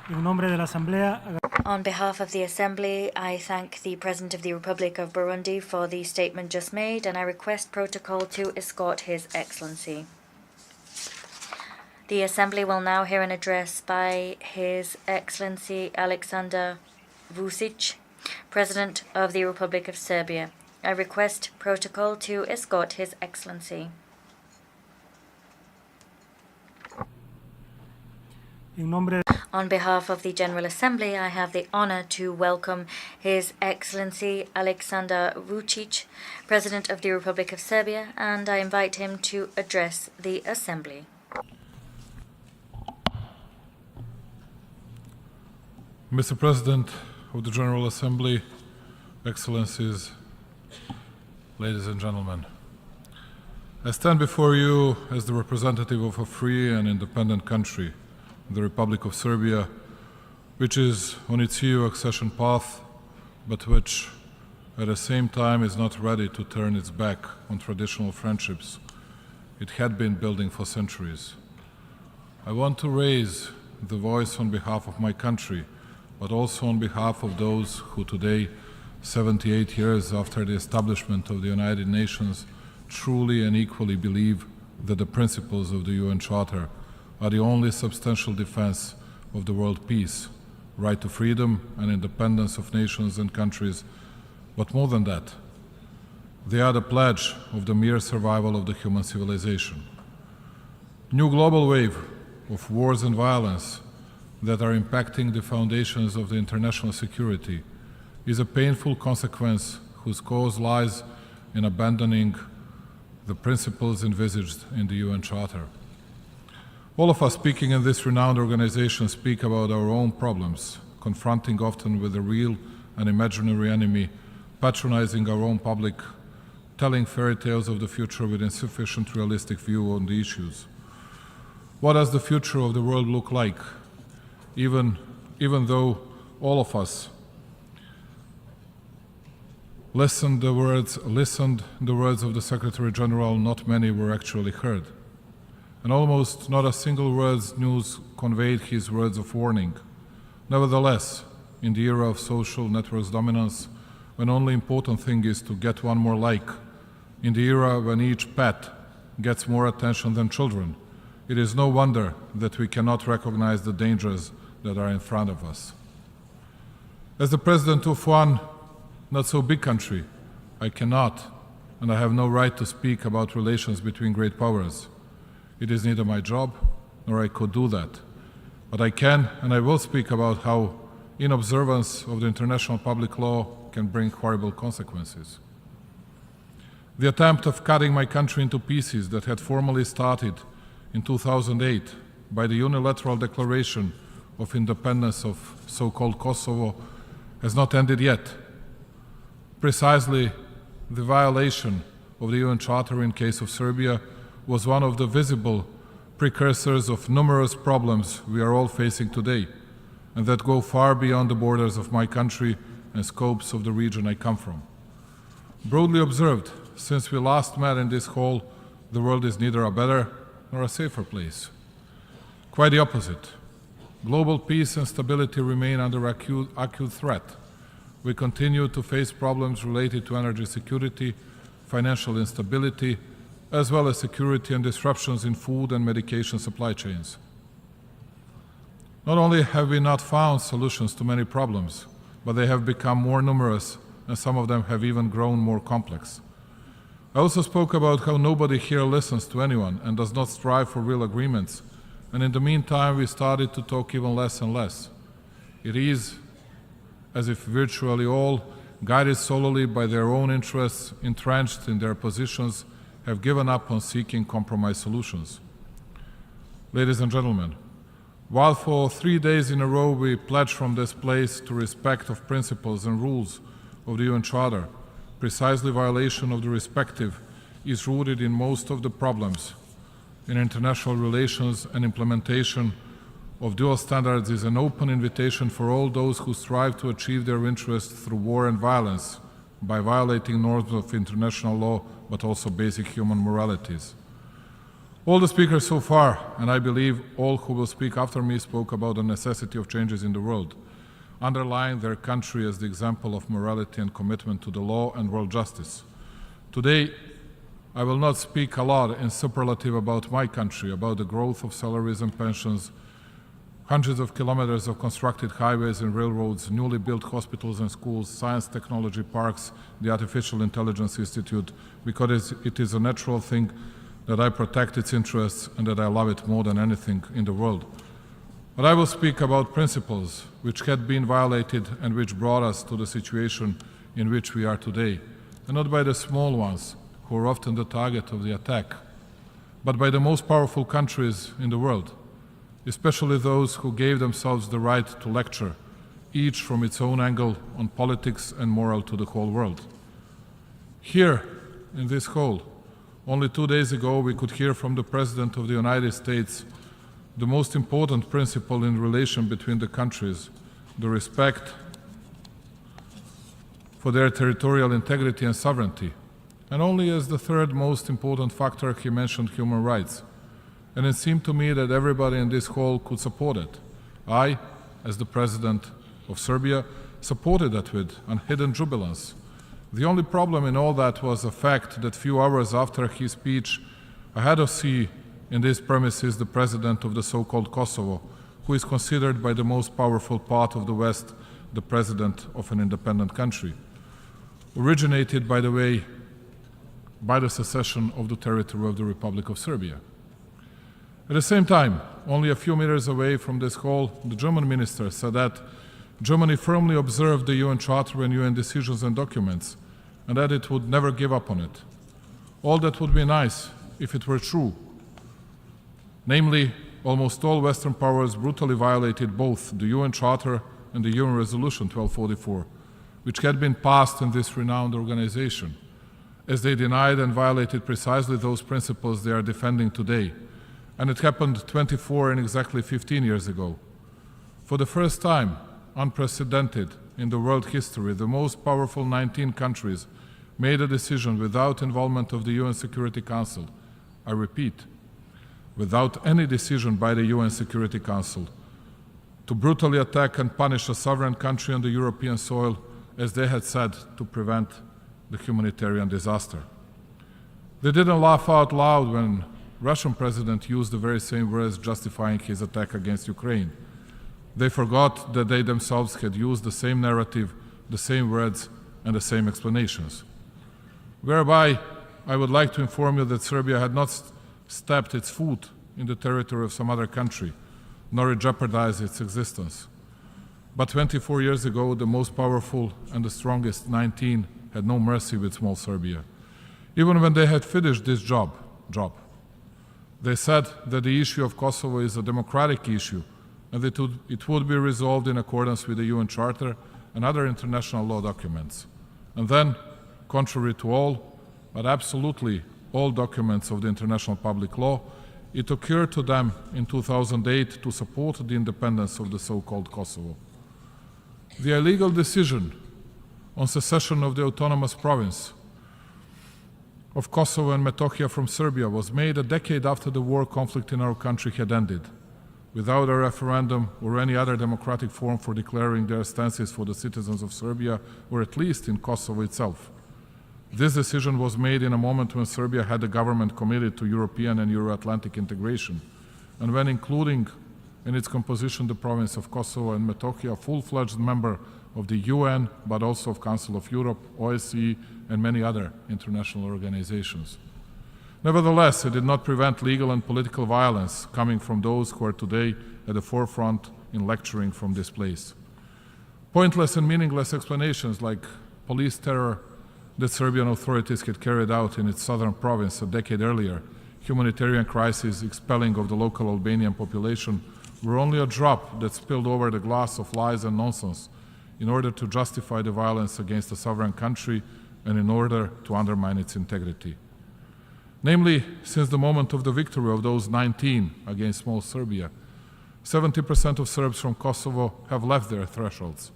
En nombre de la Asamblea, On behalf of the Assembly, I thank the President of the Republic of Burundi for the statement just made, and I request protocol to escort His Excellency. The Assembly will now hear an address by His Excellency Alexander Vučić, President of the Republic of Serbia. I request protocol to escort His Excellency. en nombre On behalf of the General Assembly, I have the honor to welcome His Excellency Alexander Vučić, President of the Republic of Serbia, and I invite him to address the Assembly. Mr. President of the General Assembly, Excellencies, ladies and gentlemen, I stand before you as the representative of a free and independent country, the Republic of Serbia, which is on its EU accession path, but which at the same time is not ready to turn its back on traditional friendships it had been building for centuries. I want to raise the voice on behalf of my country, but also on behalf of those who today, 78 years after the establishment of the United Nations, truly and equally believe that the principles of the UN Charter are the only substantial defense of the world peace, right to freedom and independence of nations and countries, but more than that, they are the pledge of the mere survival of the human civilization. New global wave of wars and violence that are impacting the foundations of the international security is a painful consequence whose cause lies in abandoning the principles envisaged in the UN Charter. All of us speaking in this renowned organization speak about our own problems, confronting often with a real and imaginary enemy, patronizing our own public, telling fairy tales of the future with insufficient realistic view on the issues. What does the future of the world look like? Even though all of us listened the words of the Secretary General, not many were actually heard. And almost not a single word's news conveyed his words of warning. Nevertheless, in the era of social networks dominance, when only important thing is to get one more like, in the era when each pet gets more attention than children, it is no wonder that we cannot recognize the dangers that are in front of us. As the president of one not so big country, I cannot and I have no right to speak about relations between great powers. It is neither my job nor I could do that. But I can and I will speak about how inobservance of the international public law can bring horrible consequences. The attempt of cutting my country into pieces that had formally started in 2008 by the unilateral declaration of independence of so-called Kosovo has not ended yet. Precisely the violation of the UN Charter in case of Serbia was one of the visible precursors of numerous problems we are all facing today, and that go far beyond the borders of my country and scopes of the region I come from. Broadly observed, since we last met in this hall, the world is neither a better nor a safer place. Quite the opposite. Global peace and stability remain under acute threat. We continue to face problems related to energy security, financial instability, as well as security and disruptions in food and medication supply chains. Not only have we not found solutions to many problems, but they have become more numerous and some of them have even grown more complex. I also spoke about how nobody here listens to anyone and does not strive for real agreements, and in the meantime we started to talk even less and less. It is as if virtually all, guided solely by their own interests, entrenched in their positions, have given up on seeking compromise solutions. Ladies and gentlemen, while for 3 days in a row we pledge from this place to respect of principles and rules of the UN Charter, precisely violation of the respective is rooted in most of the problems. In international relations and implementation of dual standards is an open invitation for all those who strive to achieve their interests through war and violence by violating norms of international law, but also basic human moralities. All the speakers so far, and I believe all who will speak after me, spoke about the necessity of changes in the world, underlying their country as the example of morality and commitment to the law and world justice. Today, I will not speak a lot in superlative about my country, about the growth of salaries and pensions, hundreds of kilometers of constructed highways and railroads, newly built hospitals and schools, science technology parks, the Artificial Intelligence Institute, because it is a natural thing that I protect its interests and that I love it more than anything in the world. But I will speak about principles which had been violated and which brought us to the situation in which we are today, and not by the small ones, who are often the target of the attack, but by the most powerful countries in the world, especially those who gave themselves the right to lecture, each from its own angle on politics and moral to the whole world. Here, in this hall, only 2 days ago we could hear from the President of the United States the most important principle in relation between the countries, the respect for their territorial integrity and sovereignty. And only as the third most important factor he mentioned human rights. And it seemed to me that everybody in this hall could support it. I, as the President of Serbia, supported that with unhidden jubilance. The only problem in all that was the fact that few hours after his speech, I had to see in these premises the President of the so-called Kosovo, who is considered by the most powerful part of the West the President of an independent country, originated, by the way, by the secession of the territory of the Republic of Serbia. At the same time, only a few meters away from this hall, the German minister said that Germany firmly observed the UN Charter and UN decisions and documents, and that it would never give up on it. All that would be nice if it were true. Namely, almost all Western powers brutally violated both the UN Charter and the UN Resolution 1244, which had been passed in this renowned organization, as they denied and violated precisely those principles they are defending today. And it happened 24 and exactly 15 years ago. For the first time, unprecedented in the world history, the most powerful 19 countries made a decision without involvement of the UN Security Council. I repeat, without any decision by the UN Security Council, to brutally attack and punish a sovereign country on the European soil, as they had said, to prevent the humanitarian disaster. They didn't laugh out loud when Russian president used the very same words justifying his attack against Ukraine. They forgot that they themselves had used the same narrative, the same words, and the same explanations. Whereby, I would like to inform you that Serbia had not stepped its foot in the territory of some other country, nor jeopardized its existence. But 24 years ago, the most powerful and the strongest 19 had no mercy with small Serbia. Even when they had finished this job. They said that the issue of Kosovo is a democratic issue and that it would be resolved in accordance with the UN Charter and other international law documents. And then, contrary to all, but absolutely all documents of the international public law, it occurred to them in 2008 to support the independence of the so-called Kosovo. The illegal decision on secession of the autonomous province of Kosovo and Metohija from Serbia was made a decade after the war conflict in our country had ended, without a referendum or any other democratic form for declaring their stances for the citizens of Serbia, or at least in Kosovo itself. This decision was made in a moment when Serbia had a government committed to European and Euro-Atlantic integration, and when including in its composition the province of Kosovo and Metohija, a full-fledged member of the UN, but also of Council of Europe, OSCE, and many other international organizations. Nevertheless, it did not prevent legal and political violence coming from those who are today at the forefront in lecturing from this place. Pointless and meaningless explanations like police terror that Serbian authorities had carried out in its southern province a decade earlier, humanitarian crisis expelling of the local Albanian population, were only a drop that spilled over the glass of lies and nonsense in order to justify the violence against a sovereign country and in order to undermine its integrity. Namely, since the moment of the victory of those 19 against small Serbia, 70% of Serbs from Kosovo have left their thresholds,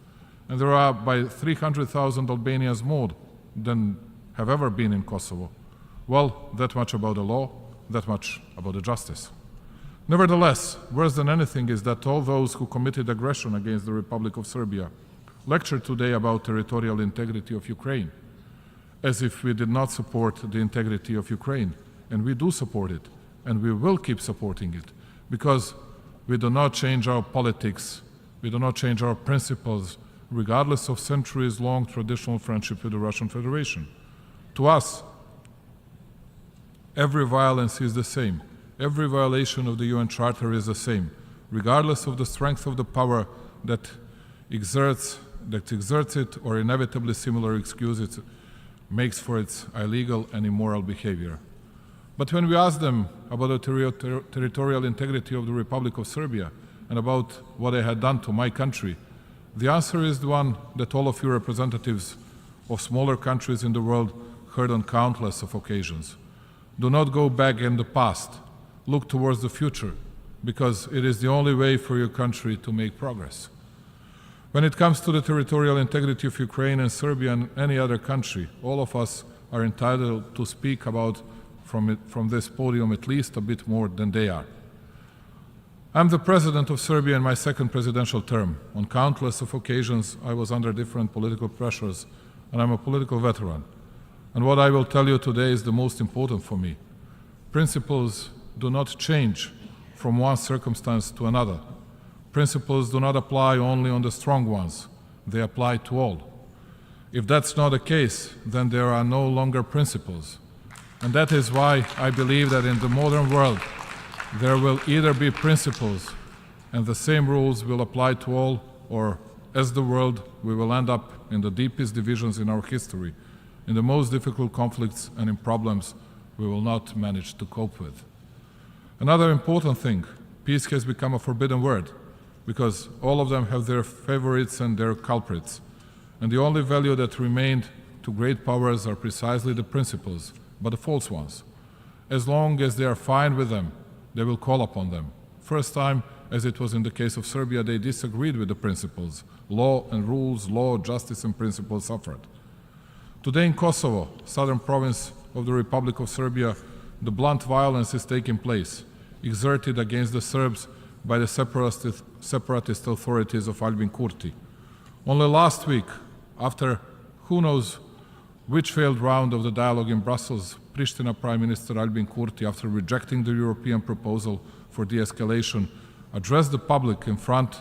and there are by 300,000 Albanians more than have ever been in Kosovo. Well, that much about the law, that much about the justice. Nevertheless, worse than anything is that all those who committed aggression against the Republic of Serbia lectured today about territorial integrity of Ukraine, as if we did not support the integrity of Ukraine. And we do support it, and we will keep supporting it, because we do not change our politics, we do not change our principles, regardless of centuries-long traditional friendship with the Russian Federation. To us, every violence is the same. Every violation of the UN Charter is the same, regardless of the strength of the power that exerts it or inevitably similar excuses it makes for its illegal and immoral behavior. But when we ask them about the territorial integrity of the Republic of Serbia and about what they had done to my country, the answer is the one that all of you representatives of smaller countries in the world heard on countless of occasions. Do not go back in the past. Look towards the future, because it is the only way for your country to make progress. When it comes to the territorial integrity of Ukraine and Serbia and any other country, all of us are entitled to speak about from this podium at least a bit more than they are. I'm the president of Serbia in my second presidential term. On countless of occasions, I was under different political pressures, and I'm a political veteran. And what I will tell you today is the most important for me. Principles do not change from one circumstance to another. Principles do not apply only on the strong ones. They apply to all. If that's not the case, then there are no longer principles. And that is why I believe that in the modern world, there will either be principles and the same rules will apply to all, or as the world, we will end up in the deepest divisions in our history, in the most difficult conflicts and in problems we will not manage to cope with. Another important thing, peace has become a forbidden word, because all of them have their favorites and their culprits. And the only value that remained to great powers are precisely the principles, but the false ones. As long as they are fine with them, they will call upon them. First time, as it was in the case of Serbia, they disagreed with the principles. Law and rules, law, justice and principles suffered. Today in Kosovo, southern province of the Republic of Serbia, the blunt violence is taking place, exerted against the Serbs by the separatist authorities of Albin Kurti. Only last week, after who knows which failed round of the dialogue in Brussels, Pristina Prime Minister Albin Kurti, after rejecting the European proposal for de-escalation, addressed the public in front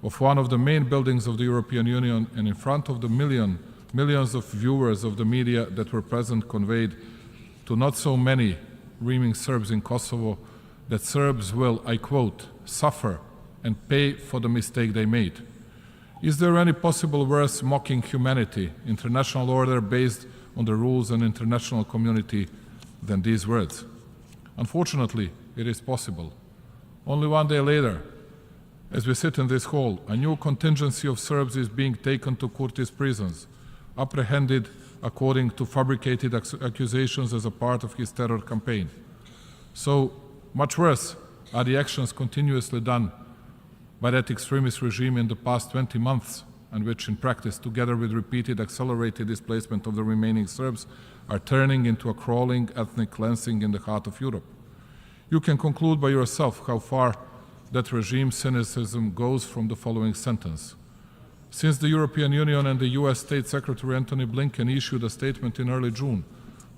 of one of the main buildings of the European Union and in front of the millions of viewers of the media that were present, conveyed to not so many reaming Serbs in Kosovo that Serbs will, I quote, suffer and pay for the mistake they made. Is there any possible worse mocking humanity, international order based on the rules and international community than these words? Unfortunately, it is possible. Only one day later, as we sit in this hall, a new contingency of Serbs is being taken to Kurti's prisons, apprehended according to fabricated accusations as a part of his terror campaign. So, much worse are the actions continuously done by that extremist regime in the past 20 months, and which in practice, together with repeated accelerated displacement of the remaining Serbs, are turning into a crawling ethnic cleansing in the heart of Europe. You can conclude by yourself how far that regime cynicism goes from the following sentence. Since the European Union and the US State Secretary Antony Blinken issued a statement in early June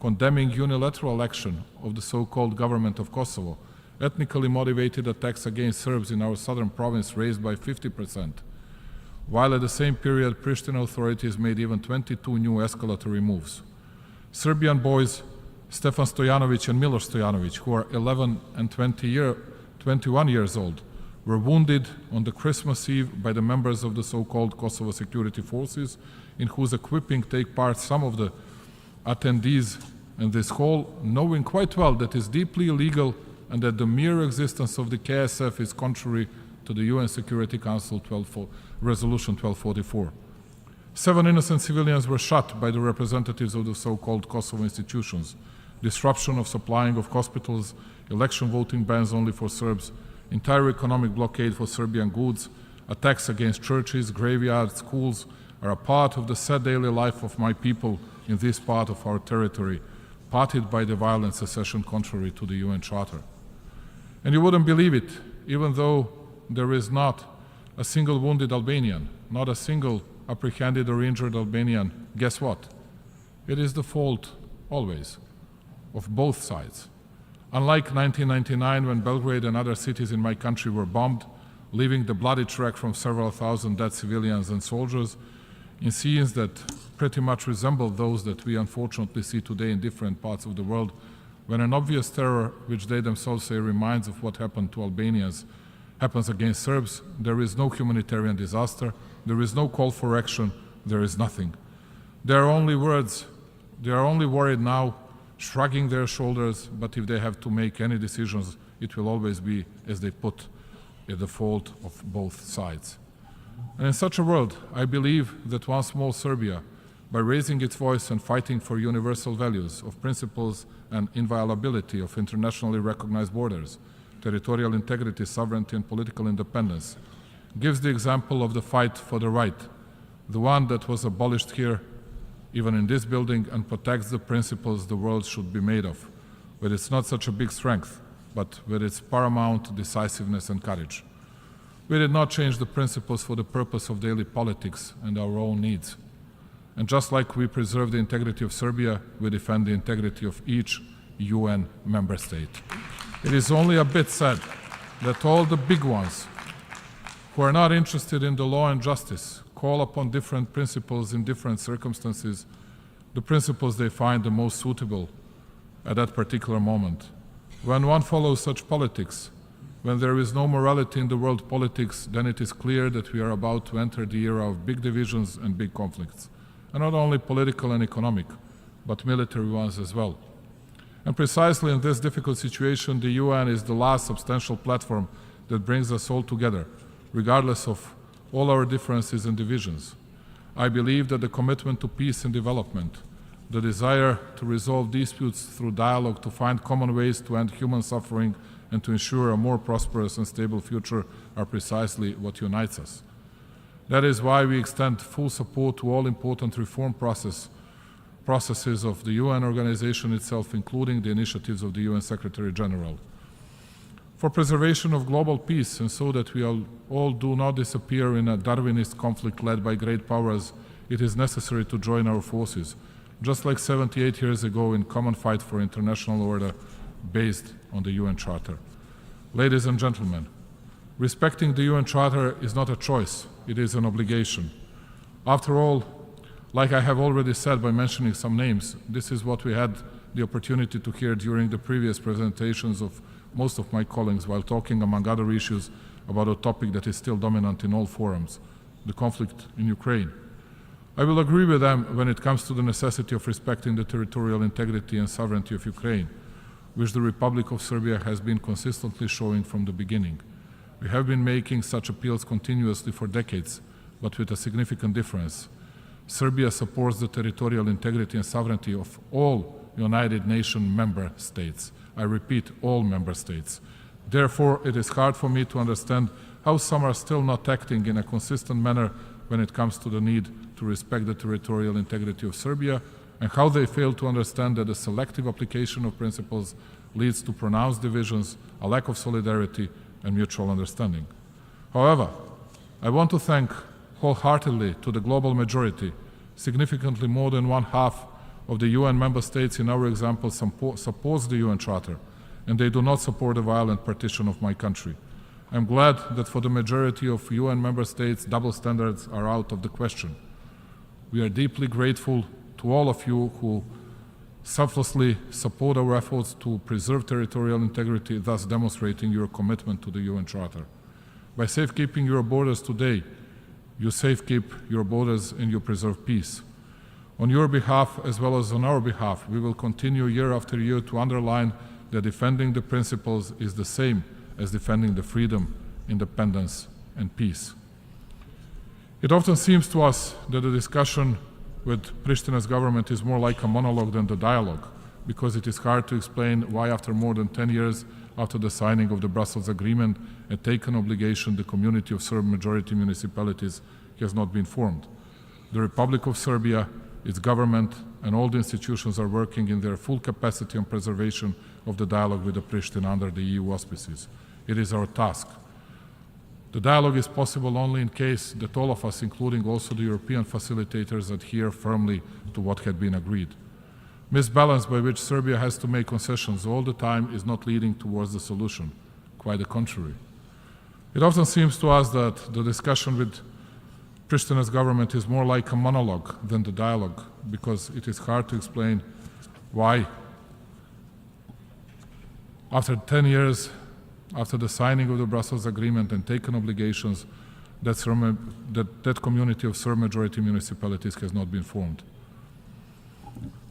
condemning unilateral action of the so-called government of Kosovo, ethnically motivated attacks against Serbs in our southern province raised by 50%, while at the same period Pristina authorities made even 22 new escalatory moves. Serbian boys Stefan Stojanovic and Miloš Stojanovic, who are 11 and 21 years old, were wounded on the Christmas Eve by the members of the so-called Kosovo security forces, in whose equipping take part some of the attendees in this hall, knowing quite well that it is deeply illegal and that the mere existence of the KSF is contrary to the UN Security Council Resolution 1244. 7 innocent civilians were shot by the representatives of the so-called Kosovo institutions. Disruption of supplying of hospitals, election voting bans only for Serbs, entire economic blockade for Serbian goods, attacks against churches, graveyards, schools are a part of the sad daily life of my people in this part of our territory, spotted by the violent secession contrary to the UN Charter. And you wouldn't believe it, even though there is not a single wounded Albanian, not a single apprehended or injured Albanian, guess what? It is the fault, always, of both sides. Unlike 1999, when Belgrade and other cities in my country were bombed, leaving the bloody track from several thousand dead civilians and soldiers, in scenes that pretty much resemble those that we unfortunately see today in different parts of the world, when an obvious terror, which they themselves say reminds of what happened to Albanians, happens against Serbs, there is no humanitarian disaster, there is no call for action, there is nothing. There are only words, they are only worried now, shrugging their shoulders, but if they have to make any decisions, it will always be, as they put, at the fault of both sides. And in such a world, I believe that one small Serbia, by raising its voice and fighting for universal values of principles and inviolability of internationally recognized borders, territorial integrity, sovereignty, and political independence, gives the example of the fight for the right, the one that was abolished here, even in this building, and protects the principles the world should be made of, with its not such a big strength, but with its paramount decisiveness and courage. We did not change the principles for the purpose of daily politics and our own needs. And just like we preserve the integrity of Serbia, we defend the integrity of each UN member state. It is only a bit sad that all the big ones who are not interested in the law and justice call upon different principles in different circumstances, the principles they find the most suitable at that particular moment. When one follows such politics, when there is no morality in the world politics, then it is clear that we are about to enter the era of big divisions and big conflicts, and not only political and economic, but military ones as well. And precisely in this difficult situation, the UN is the last substantial platform that brings us all together, regardless of all our differences and divisions. I believe that the commitment to peace and development, the desire to resolve disputes through dialogue, to find common ways to end human suffering and to ensure a more prosperous and stable future are precisely what unites us. That is why we extend full support to all important reform processes of the UN organization itself, including the initiatives of the UN Secretary General. For preservation of global peace, and so that we all do not disappear in a Darwinist conflict led by great powers, it is necessary to join our forces, just like 78 years ago in common fight for international order based on the UN Charter. Ladies and gentlemen, respecting the UN Charter is not a choice, it is an obligation. After all, like I have already said by mentioning some names, this is what we had the opportunity to hear during the previous presentations of most of my colleagues while talking, among other issues, about a topic that is still dominant in all forums, the conflict in Ukraine. I will agree with them when it comes to the necessity of respecting the territorial integrity and sovereignty of Ukraine, which the Republic of Serbia has been consistently showing from the beginning. We have been making such appeals continuously for decades, but with a significant difference. Serbia supports the territorial integrity and sovereignty of all United Nations member states. I repeat, all member states. Therefore, it is hard for me to understand how some are still not acting in a consistent manner when it comes to the need to respect the territorial integrity of Serbia, and how they fail to understand that the selective application of principles leads to pronounced divisions, a lack of solidarity, and mutual understanding. However, I want to thank wholeheartedly to the global majority, significantly more than one-half of the UN member states in our example supports the UN Charter, and they do not support a violent partition of my country. I'm glad that for the majority of UN member states, double standards are out of the question. We are deeply grateful to all of you who selflessly support our efforts to preserve territorial integrity, thus demonstrating your commitment to the UN Charter. By safekeeping your borders today, you safekeep your borders and you preserve peace. On your behalf, as well as on our behalf, we will continue year after year to underline that defending the principles is the same as defending the freedom, independence, and peace. It often seems to us that the discussion with Pristina's government is more like a monologue than the dialogue, because it is hard to explain why after more than 10 years after the signing of the Brussels Agreement and taken obligation, the community of Serb majority municipalities has not been formed. The Republic of Serbia its government, and all the institutions are working in their full capacity on preservation of the dialogue with the Pristina under the EU auspices. It is our task. The dialogue is possible only in case that all of us, including also the European facilitators, adhere firmly to what had been agreed. Misbalance by which Serbia has to make concessions all the time is not leading towards the solution, quite the contrary. It often seems to us that the discussion with Pristina's government is more like a monologue than the dialogue, because it is hard to explain why, after 10 years, after the signing of the Brussels Agreement and taken obligations, that community of Serb-majority municipalities has not been formed.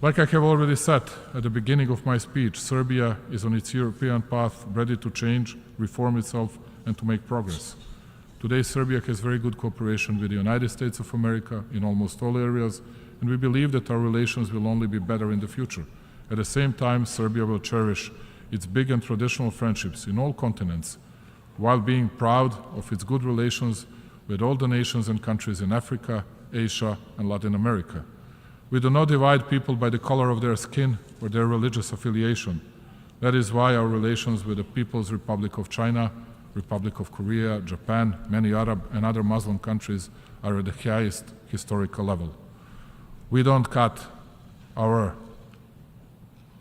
Like I have already said at the beginning of my speech, Serbia is on its European path, ready to change, reform itself, and to make progress. Today, Serbia has very good cooperation with the United States of America in almost all areas, and we believe that our relations will only be better in the future. At the same time, Serbia will cherish its big and traditional friendships in all continents, while being proud of its good relations with all the nations and countries in Africa, Asia, and Latin America. We do not divide people by the color of their skin or their religious affiliation. That is why our relations with the People's Republic of China, Republic of Korea, Japan, many Arab and other Muslim countries are at the highest historical level. We don't cut our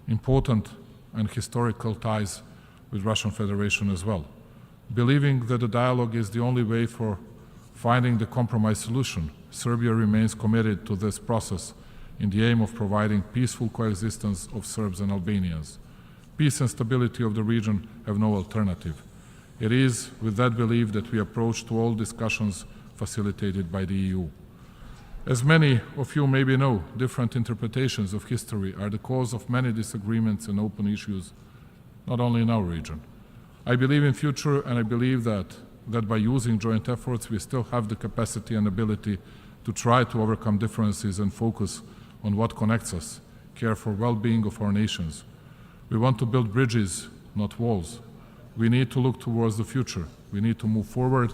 important and historical ties with Russian Federation as well. Believing that the dialogue is the only way for finding the compromise solution, Serbia remains committed to this process in the aim of providing peaceful coexistence of Serbs and Albanians. Peace and stability of the region have no alternative. It is with that belief that we approach to all discussions facilitated by the EU. As many of you maybe know, different interpretations of history are the cause of many disagreements and open issues, not only in our region. I believe in future, and I believe that by using joint efforts, we still have the capacity and ability to try to overcome differences and focus on what connects us, care for well-being of our nations. We want to build bridges, not walls. We need to look towards the future. We need to move forward,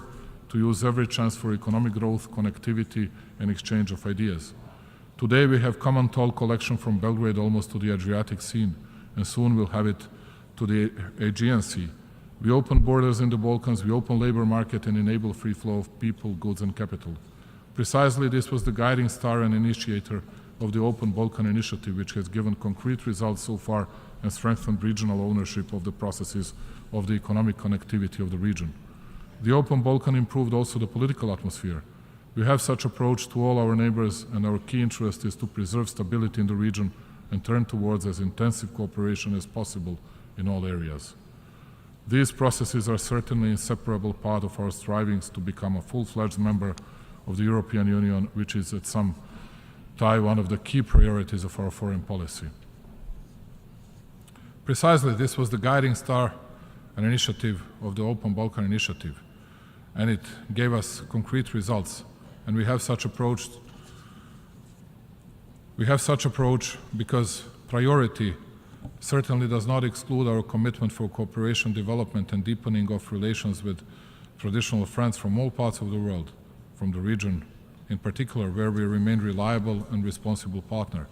to use every chance for economic growth, connectivity, and exchange of ideas. Today we have common toll collection from Belgrade almost to the Adriatic Sea, and soon we'll have it to the Aegean Sea. We open borders in the Balkans, we open labor market and enable free flow of people, goods, and capital. Precisely this was the guiding star and initiator of the Open Balkan Initiative, which has given concrete results so far and strengthened regional ownership of the processes of the economic connectivity of the region. The Open Balkan improved also the political atmosphere. We have such approach to all our neighbors, and our key interest is to preserve stability in the region and turn towards as intensive cooperation as possible in all areas. These processes are certainly an inseparable part of our strivings to become a full-fledged member of the European Union, which is at some time one of the key priorities of our foreign policy. Precisely this was the guiding star and initiative of the Open Balkan Initiative, and it gave us concrete results. And we have such approach because priority certainly does not exclude our commitment for cooperation, development, and deepening of relations with traditional friends from all parts of the world, from the region in particular, where we remain reliable and responsible partner.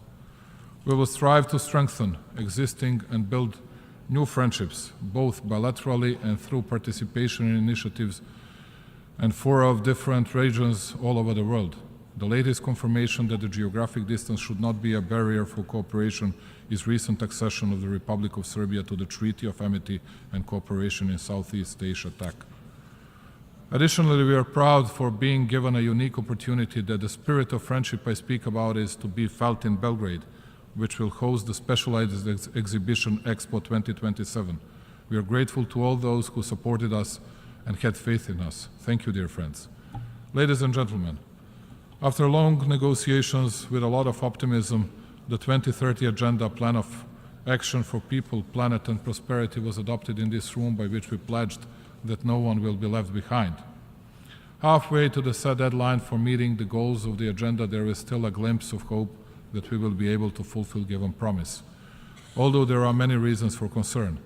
We will strive to strengthen existing and build new friendships, both bilaterally and through participation in initiatives and fora of different regions all over the world. The latest confirmation that the geographic distance should not be a barrier for cooperation is recent accession of the Republic of Serbia to the Treaty of Amity and Cooperation in Southeast Asia TAC. Additionally, we are proud for being given a unique opportunity that the spirit of friendship I speak about is to be felt in Belgrade, which will host the specialized exhibition Expo 2027. We are grateful to all those who supported us and had faith in us. Thank you, dear friends. Ladies and gentlemen, after long negotiations with a lot of optimism, the 2030 Agenda Plan of Action for People, Planet and Prosperity was adopted in this room, by which we pledged that no one will be left behind. Halfway to the set deadline for meeting the goals of the agenda, there is still a glimpse of hope that we will be able to fulfill given promise. Although there are many reasons for concern,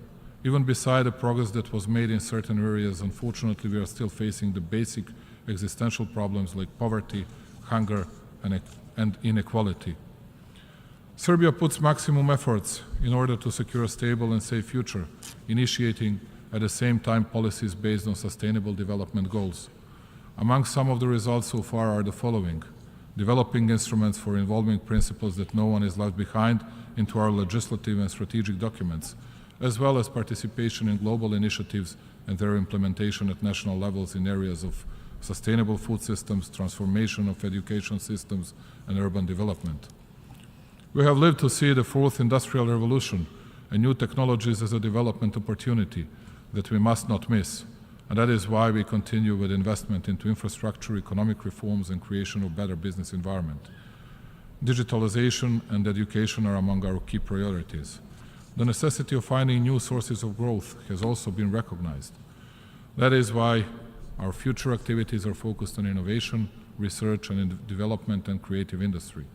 even beside the progress that was made in certain areas, unfortunately we are still facing the basic existential problems like poverty, hunger, and inequality. Serbia puts maximum efforts in order to secure a stable and safe future, initiating at the same time policies based on sustainable development goals. Among some of the results so far are the following: developing instruments for involving principles that no one is left behind into our legislative and strategic documents, as well as participation in global initiatives and their implementation at national levels in areas of sustainable food systems, transformation of education systems, and urban development. We have lived to see the fourth industrial revolution and new technologies as a development opportunity that we must not miss. And that is why we continue with investment into infrastructure, economic reforms, and creation of better business environment. Digitalization and education are among our key priorities. The necessity of finding new sources of growth has also been recognized. That is why our future activities are focused on innovation, research and development, and creative industry.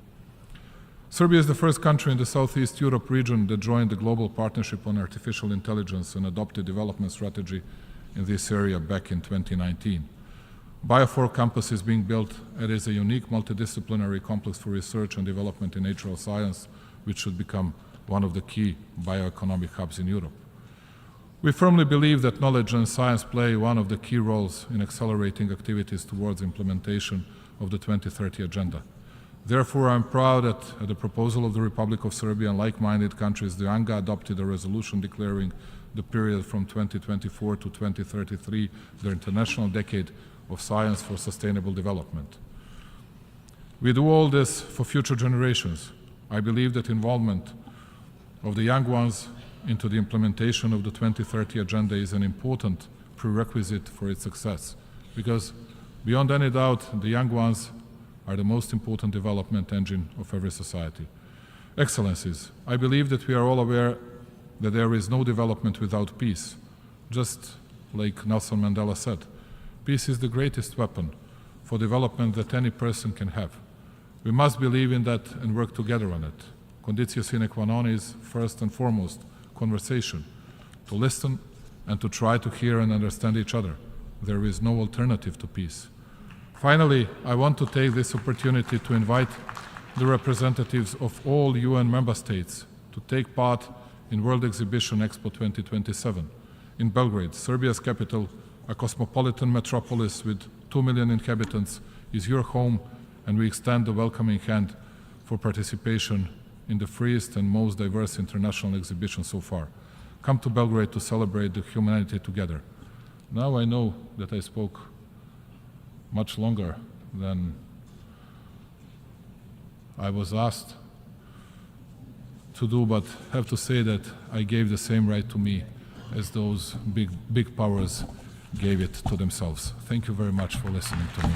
Serbia is the first country in the Southeast Europe region that joined the Global Partnership on Artificial Intelligence and adopted development strategy in this area back in 2019. Bio4 campus is being built. It is a unique multidisciplinary complex for research and development in natural science, which should become one of the key bioeconomic hubs in Europe. We firmly believe that knowledge and science play one of the key roles in accelerating activities towards implementation of the 2030 Agenda. Therefore, I am proud that at the proposal of the Republic of Serbia and like-minded countries, the ANGA adopted a resolution declaring the period from 2024 to 2033 the International Decade of Science for Sustainable Development. We do all this for future generations. I believe that involvement of the young ones into the implementation of the 2030 Agenda is an important prerequisite for its success, because beyond any doubt, the young ones are the most important development engine of every society. Excellencies, I believe that we are all aware that there is no development without peace. Just like Nelson Mandela said, peace is the greatest weapon for development that any person can have. We must believe in that and work together on it. Conditio sine qua non is, first and foremost, conversation, to listen and to try to hear and understand each other. There is no alternative to peace. Finally, I want to take this opportunity to invite the representatives of all UN member states to take part in World Exhibition Expo 2027 in Belgrade, Serbia's capital, a cosmopolitan metropolis with 2 million inhabitants, is your home, and we extend the welcoming hand for participation in the freest and most diverse international exhibition so far. Come to Belgrade to celebrate the humanity together. Now I know that I spoke much longer than I was asked to do, but have to say that I gave the same right to me as those big powers gave it to themselves. Thank you very much for listening to me.